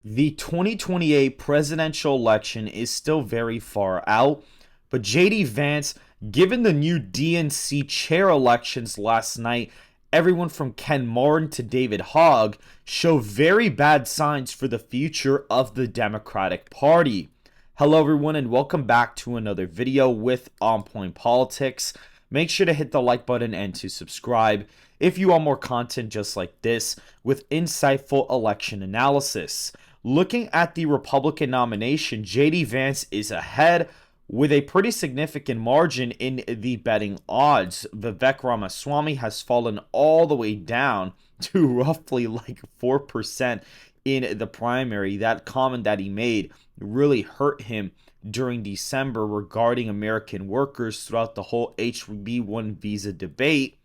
The 2028 presidential election is still very far out, but JD Vance, given the new DNC chair elections last night, everyone from Ken Martin to David Hogg show very bad signs for the future of the Democratic Party. Hello everyone and welcome back to another video with On Point Politics. Make sure to hit the like button and to subscribe if you want more content just like this with insightful election analysis. Looking at the Republican nomination, JD Vance is ahead with a pretty significant margin in the betting odds. Vivek Ramaswamy has fallen all the way down to roughly like 4% in the primary. That comment that he made really hurt him during December regarding American workers throughout the whole HB1 visa debate.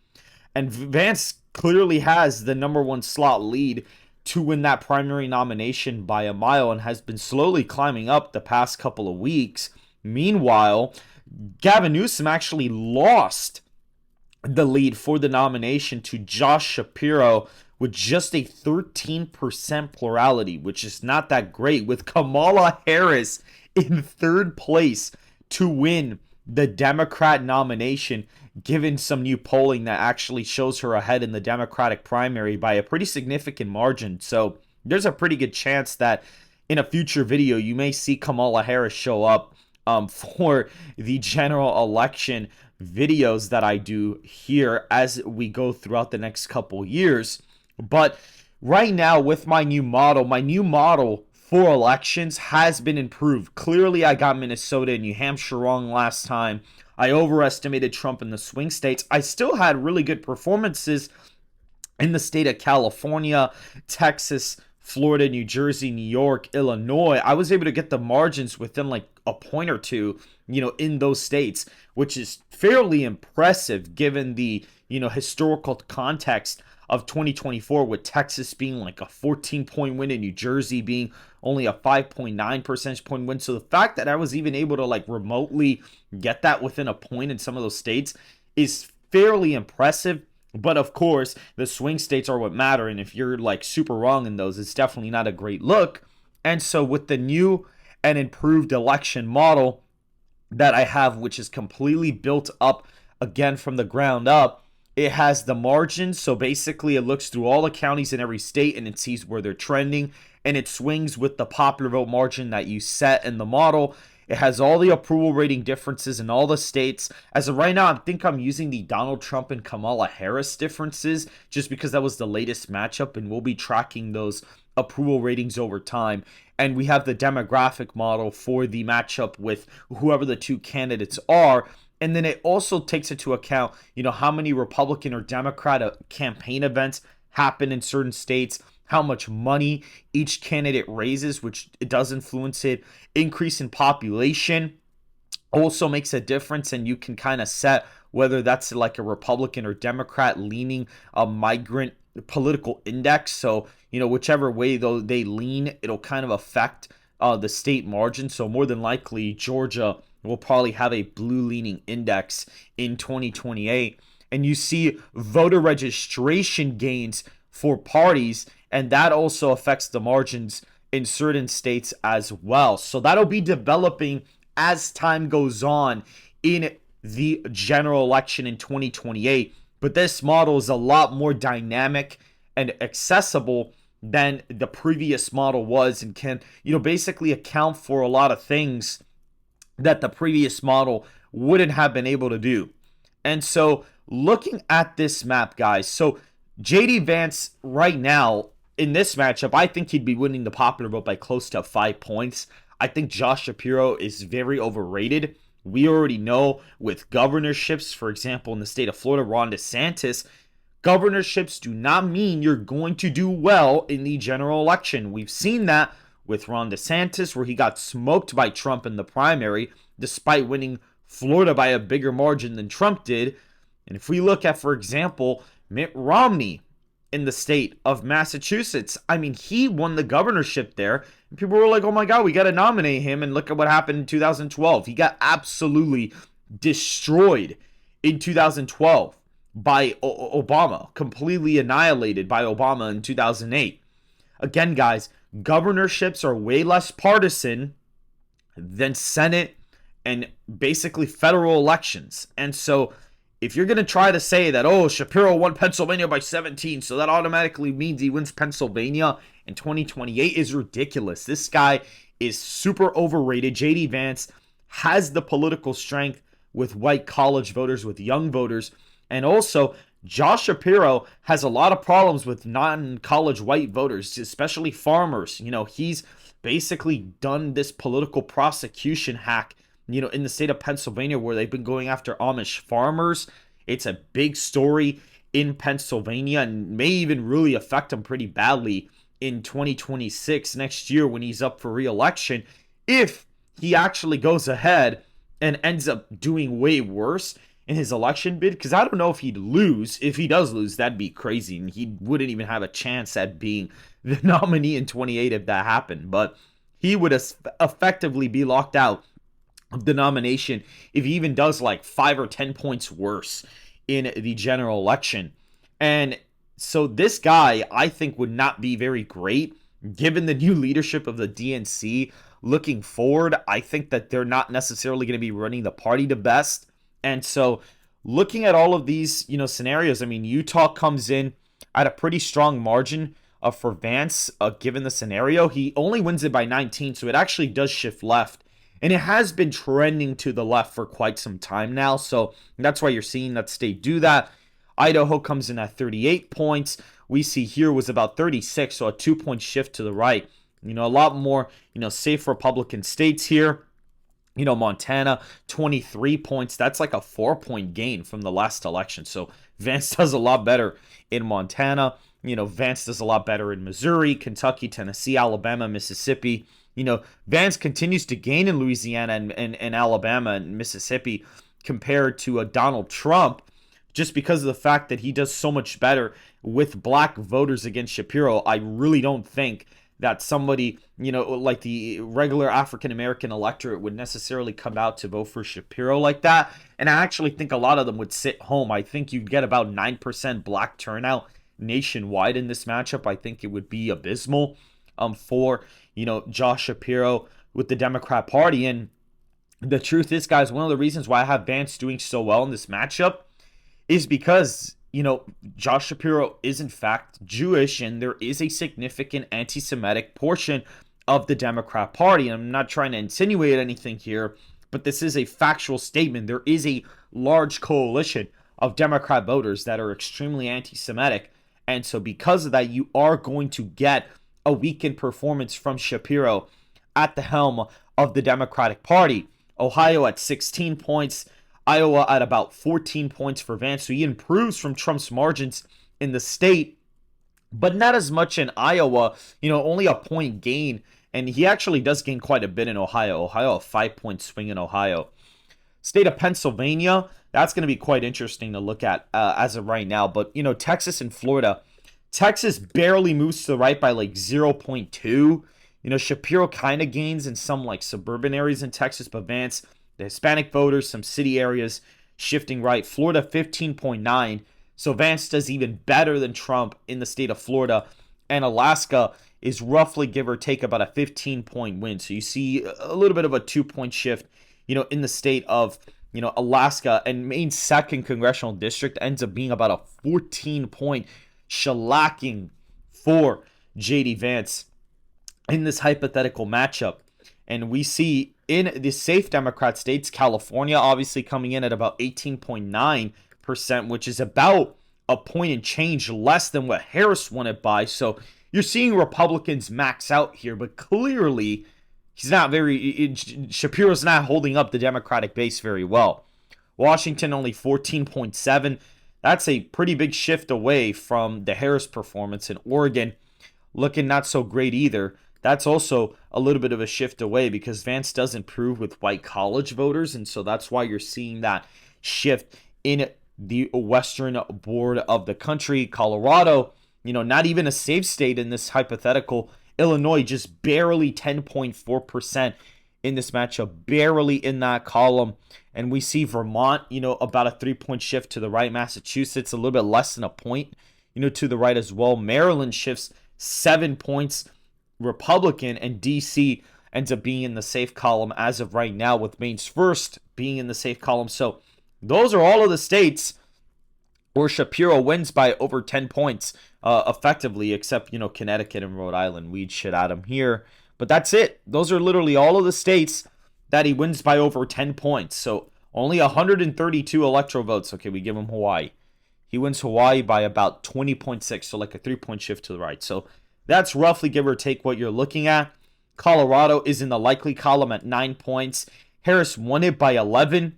And Vance clearly has the number one slot lead to win that primary nomination by a mile and has been slowly climbing up the past couple of weeks. Meanwhile, Gavin Newsom actually lost the lead for the nomination to Josh Shapiro with just a 13% plurality, which is not that great, with Kamala Harris in third place to win the Democrat nomination, given some new polling that actually shows her ahead in the Democratic primary by a pretty significant margin. So there's a pretty good chance that in a future video you may see Kamala Harris show up for the general election videos that I do here as we go throughout the next couple years. But right now with my new model for elections has been improved. Clearly, I got Minnesota and New Hampshire wrong last time. I overestimated Trump in the swing states. I still had really good performances in the state of California, Texas, Florida, New Jersey, New York, Illinois. I was able to get the margins within like a point or two, in those states, which is fairly impressive given the, historical context of 2024, with Texas being like a 14-point win and New Jersey being only a 5.9 percentage point win. So the fact that I was even able to like remotely get that within a point in some of those states is fairly impressive. But of course, the swing states are what matter. And if you're like super wrong in those, it's definitely not a great look. And so with the new and improved election model that I have, which is completely built up again from the ground up, it has the margins. So basically it looks through all the counties in every state and it sees where they're trending, and it swings with the popular vote margin that you set in the model. It has all the approval rating differences in all the states. As of right now, I think I'm using the Donald Trump and Kamala Harris differences just because that was the latest matchup, and we'll be tracking those approval ratings over time. And we have the demographic model for the matchup with whoever the two candidates are. And then it also takes into account, how many Republican or Democrat campaign events happen in certain states, how much money each candidate raises, which it does influence it. Increase in population also makes a difference, and you can kind of set whether that's like a Republican or Democrat leaning a migrant political index. So, whichever way though they lean, it'll kind of affect the state margin. So more than likely, Georgia will probably have a blue leaning index in 2028. And you see voter registration gains for parties, and that also affects the margins in certain states as well. So that'll be developing as time goes on in the general election in 2028. But this model is a lot more dynamic and accessible than the previous model was, and can, basically account for a lot of things that the previous model wouldn't have been able to do. And so looking at this map, guys, so JD Vance right now in this matchup, I think he'd be winning the popular vote by close to 5 points. I think Josh Shapiro is very overrated. We already know with governorships, for example, in the state of Florida, Ron DeSantis, governorships do not mean you're going to do well in the general election. We've seen that with Ron DeSantis, where he got smoked by Trump in the primary, despite winning Florida by a bigger margin than Trump did. And if we look at, for example, Mitt Romney in the state of Massachusetts, he won the governorship there, and people were like, oh my God, we got to nominate him. And look at what happened in 2012. He got absolutely destroyed in 2012 by Obama, completely annihilated by Obama in 2008. Again, guys, governorships are way less partisan than Senate and basically federal elections. And so if you're going to try to say that, oh, Shapiro won Pennsylvania by 17, so that automatically means he wins Pennsylvania in 2028 is ridiculous. This guy is super overrated. JD Vance has the political strength with white college voters, with young voters, and also Josh Shapiro has a lot of problems with non-college white voters, especially farmers. He's basically done this political prosecution hack, in the state of Pennsylvania where they've been going after Amish farmers. It's a big story in Pennsylvania and may even really affect him pretty badly in 2026 next year when he's up for re-election, if he actually goes ahead and ends up doing way worse in his election bid, because I don't know if he'd lose. If he does lose, that'd be crazy, and he wouldn't even have a chance at being the nominee in 28 if that happened. But he would effectively be locked out of the nomination if he even does like 5 or 10 points worse in the general election. And so this guy, I think, would not be very great given the new leadership of the DNC. Looking forward, I think that they're not necessarily going to be running the party the best. And so looking at all of these, scenarios, I mean, Utah comes in at a pretty strong margin for Vance, given the scenario. He only wins it by 19, so it actually does shift left. And it has been trending to the left for quite some time now. So that's why you're seeing that state do that. Idaho comes in at 38 points. We see here was about 36, so a 2-point shift to the right. A lot more, safe Republican states here. Montana, 23 points. That's like a 4-point gain from the last election. So Vance does a lot better in Montana. Vance does a lot better in Missouri, Kentucky, Tennessee, Alabama, Mississippi. Vance continues to gain in Louisiana and Alabama and Mississippi compared to Donald Trump, just because of the fact that he does so much better with black voters against Shapiro. I really don't think that somebody, like the regular African-American electorate would necessarily come out to vote for Shapiro like that. And I actually think a lot of them would sit home. I think you'd get about 9% black turnout nationwide in this matchup. I think it would be abysmal for, Josh Shapiro with the Democrat Party. And the truth is, guys, one of the reasons why I have Vance doing so well in this matchup is because, Josh Shapiro is in fact Jewish, and there is a significant anti-Semitic portion of the Democrat Party. And I'm not trying to insinuate anything here, but this is a factual statement. There is a large coalition of Democrat voters that are extremely anti-Semitic. And so because of that, you are going to get a weakened performance from Shapiro at the helm of the Democratic Party. Ohio at 16 points. Iowa at about 14 points for Vance. So he improves from Trump's margins in the state, but not as much in Iowa. Only a point gain. And he actually does gain quite a bit in Ohio. Ohio, a 5-point swing in Ohio. State of Pennsylvania, that's going to be quite interesting to look at as of right now. But, Texas and Florida. Texas barely moves to the right by like 0.2. Shapiro kind of gains in some like suburban areas in Texas, but Vance, the Hispanic voters, some city areas shifting right. Florida 15.9. So Vance does even better than Trump in the state of Florida. And Alaska is roughly, give or take, about a 15-point win. So you see a little bit of a 2-point shift, in the state of, Alaska. And Maine's 2nd congressional district ends up being about a 14-point shellacking for JD Vance in this hypothetical matchup. And we see in the safe Democrat states, California obviously coming in at about 18.9%, which is about a point and change less than what Harris won it by. So you're seeing Republicans max out here, but clearly Shapiro's not holding up the Democratic base very well. Washington only 14.7. That's a pretty big shift away from the Harris performance. In Oregon, looking not so great either. That's also a little bit of a shift away because Vance does improve with white college voters. And so that's why you're seeing that shift in the western border of the country. Colorado, not even a safe state in this hypothetical. Illinois just barely 10.4% in this matchup, barely in that column. And we see Vermont, about a 3-point shift to the right. Massachusetts, a little bit less than a point, to the right as well. Maryland shifts 7 points. Republican, and DC ends up being in the safe column as of right now, with Maine's first being in the safe column. So those are all of the states where Shapiro wins by over 10 points effectively, except, Connecticut and Rhode Island. We'd shit at him here. But that's it. Those are literally all of the states that he wins by over 10 points. So only 132 electoral votes. Okay, we give him Hawaii. He wins Hawaii by about 20.6, so like a 3-point shift to the right. So that's roughly, give or take, what you're looking at. Colorado is in the likely column at 9 points. Harris won it by 11,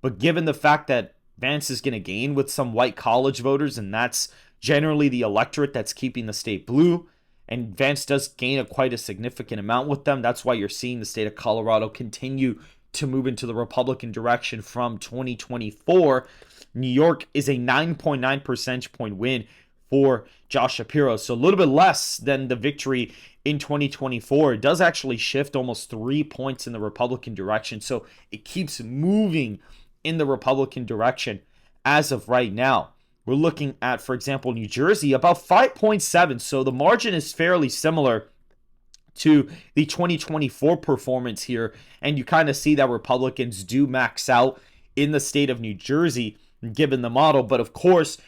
but given the fact that Vance is going to gain with some white college voters, and that's generally the electorate that's keeping the state blue, and Vance does gain quite a significant amount with them. That's why you're seeing the state of Colorado continue to move into the Republican direction from 2024. New York is a 9.9 percentage point win for Josh Shapiro, so a little bit less than the victory in 2024. It does actually shift almost 3 points in the Republican direction, so it keeps moving in the Republican direction as of right now. We're looking at, for example, New Jersey, about 5.7, so the margin is fairly similar to the 2024 performance here, and you kind of see that Republicans do max out in the state of New Jersey given the model. But of course,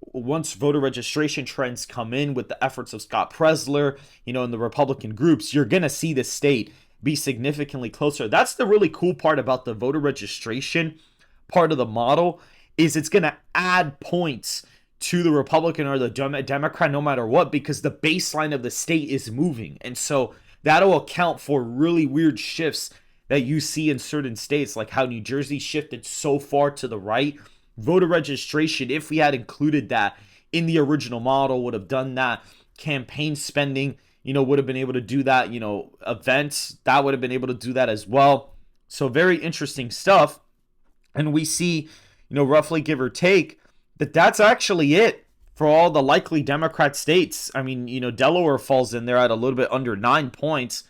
once voter registration trends come in with the efforts of Scott Presler, in the Republican groups, you're going to see the state be significantly closer. That's the really cool part about the voter registration part of the model, is it's going to add points to the Republican or the Democrat no matter what, because the baseline of the state is moving. And so that'll account for really weird shifts that you see in certain states, like how New Jersey shifted so far to the right. Voter registration, if we had included that in the original model, would have done that. Campaign spending, would have been able to do that. Events, that would have been able to do that as well. So very interesting stuff. And we see, roughly give or take, that's actually it for all the likely Democrat states. I mean, Delaware falls in there at a little bit under 9 points,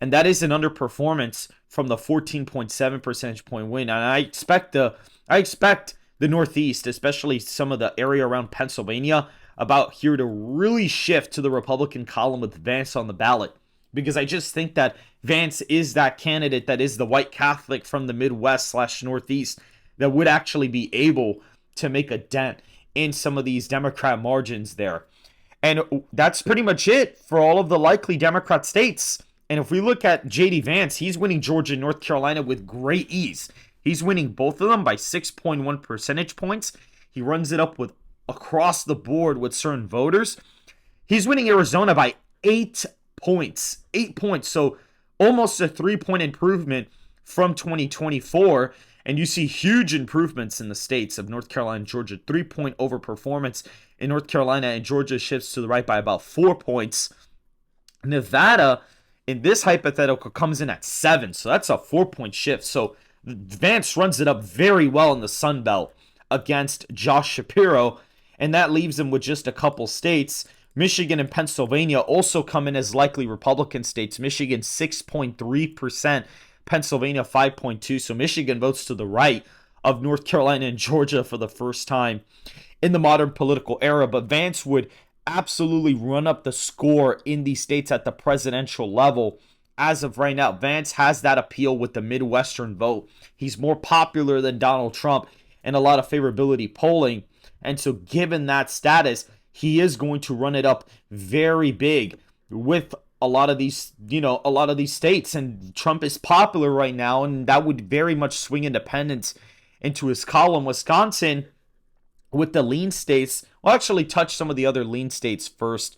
and that is an underperformance from the 14.7 percentage point win. And I expect the Northeast, especially some of the area around Pennsylvania, about here to really shift to the Republican column with Vance on the ballot, because I just think that Vance is that candidate that is the white Catholic from the Midwest/Northeast that would actually be able to make a dent in some of these Democrat margins there. And that's pretty much it for all of the likely Democrat states. And if we look at J.D. Vance, he's winning Georgia and North Carolina with great ease. He's winning both of them by 6.1 percentage points. He runs it up with across the board with certain voters. He's winning Arizona by 8 points. 8 points. So almost a 3-point improvement from 2024. And you see huge improvements in the states of North Carolina and Georgia. 3-point overperformance in North Carolina, and Georgia shifts to the right by about 4 points. Nevada, in this hypothetical, comes in at 7. So that's a 4-point shift. So Vance runs it up very well in the Sun Belt against Josh Shapiro. And that leaves him with just a couple states. Michigan and Pennsylvania also come in as likely Republican states. Michigan 6.3%. Pennsylvania 5.2%. So Michigan votes to the right of North Carolina and Georgia for the first time in the modern political era. But Vance would absolutely run up the score in these states at the presidential level. As of right now, Vance has that appeal with the Midwestern vote. He's more popular than Donald Trump in a lot of favorability polling. And so given that status, he is going to run it up very big with a lot of these states. And Trump is popular right now, and that would very much swing independents into his column. Wisconsin, with the lean states, we'll actually touch some of the other lean states first,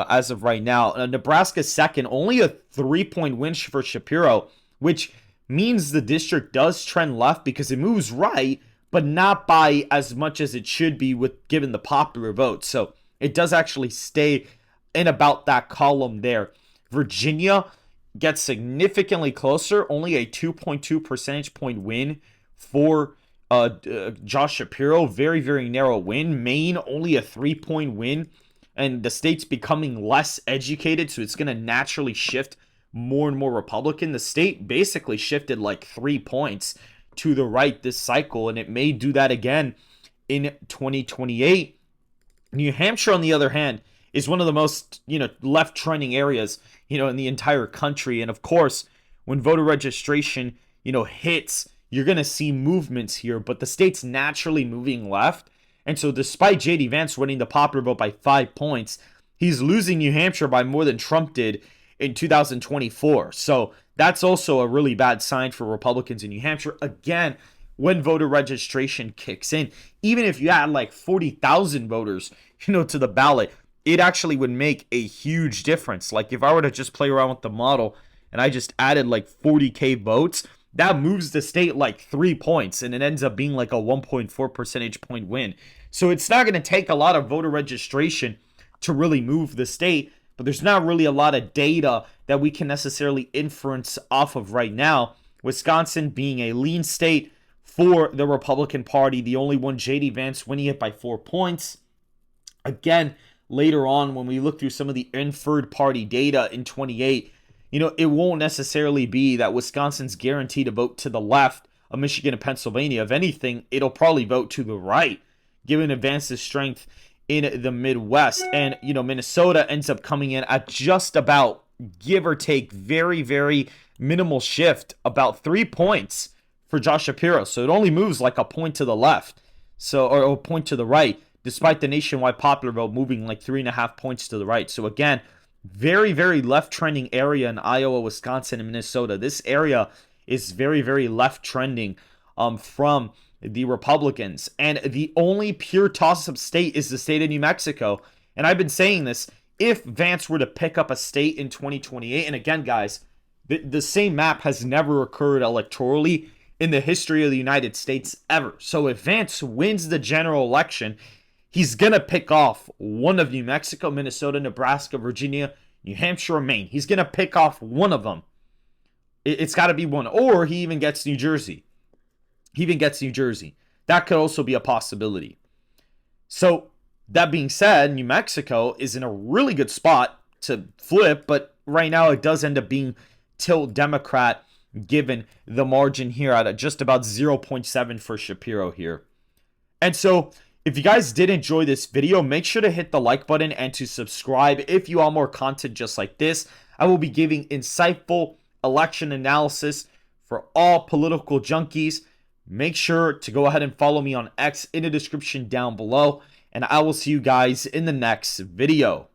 as of right now. Nebraska second, only a 3-point win for Shapiro, which means the district does trend left because it moves right, but not by as much as it should be given the popular vote. So it does actually stay in about that column there. Virginia gets significantly closer, only a 2.2 percentage point win for Josh Shapiro. Very, very narrow win. Maine, only a 3-point win. And the state's becoming less educated, so it's going to naturally shift more and more Republican. The state basically shifted like 3 points to the right this cycle, and it may do that again in 2028. New Hampshire, on the other hand, is one of the most, left trending areas, in the entire country. And of course, when voter registration, hits, you're going to see movements here, but the state's naturally moving left. And so despite JD Vance winning the popular vote by 5 points, he's losing New Hampshire by more than Trump did in 2024. So that's also a really bad sign for Republicans in New Hampshire. Again, when voter registration kicks in, even if you add like 40,000 voters, to the ballot, it actually would make a huge difference. Like if I were to just play around with the model and I just added like 40K votes, that moves the state like 3 points, and it ends up being like a 1.4 percentage point win. So it's not going to take a lot of voter registration to really move the state, but there's not really a lot of data that we can necessarily inference off of right now. Wisconsin being a lean state for the Republican Party, the only one, JD Vance winning it by 4 points. Again, later on, when we look through some of the inferred party data in 28, it won't necessarily be that Wisconsin's guaranteed to vote to the left of Michigan and Pennsylvania. If anything, it'll probably vote to the right, given Vance's strength in the Midwest. And, Minnesota ends up coming in at just about, give or take, very, very minimal shift, about 3 points for Josh Shapiro. So it only moves like a point to the left, or a point to the right, despite the nationwide popular vote moving like 3.5 points to the right. So again, very, very left trending area in Iowa, Wisconsin, and Minnesota. This area is very, very left trending from the Republicans. And the only pure toss-up state is the state of New Mexico. And I've been saying this, if Vance were to pick up a state in 2028, and again, guys, the same map has never occurred electorally in the history of the United States ever. So if Vance wins the general election, he's going to pick off one of New Mexico, Minnesota, Nebraska, Virginia, New Hampshire, or Maine. He's going to pick off one of them. It's got to be one. Or he even gets New Jersey. That could also be a possibility. So that being said, New Mexico is in a really good spot to flip, but right now it does end up being tilt Democrat, given the margin here at just about 0.7 for Shapiro here. And so if you guys did enjoy this video, make sure to hit the like button and to subscribe if you want more content just like this. I will be giving insightful election analysis for all political junkies. Make sure to go ahead and follow me on X in the description down below, and I will see you guys in the next video.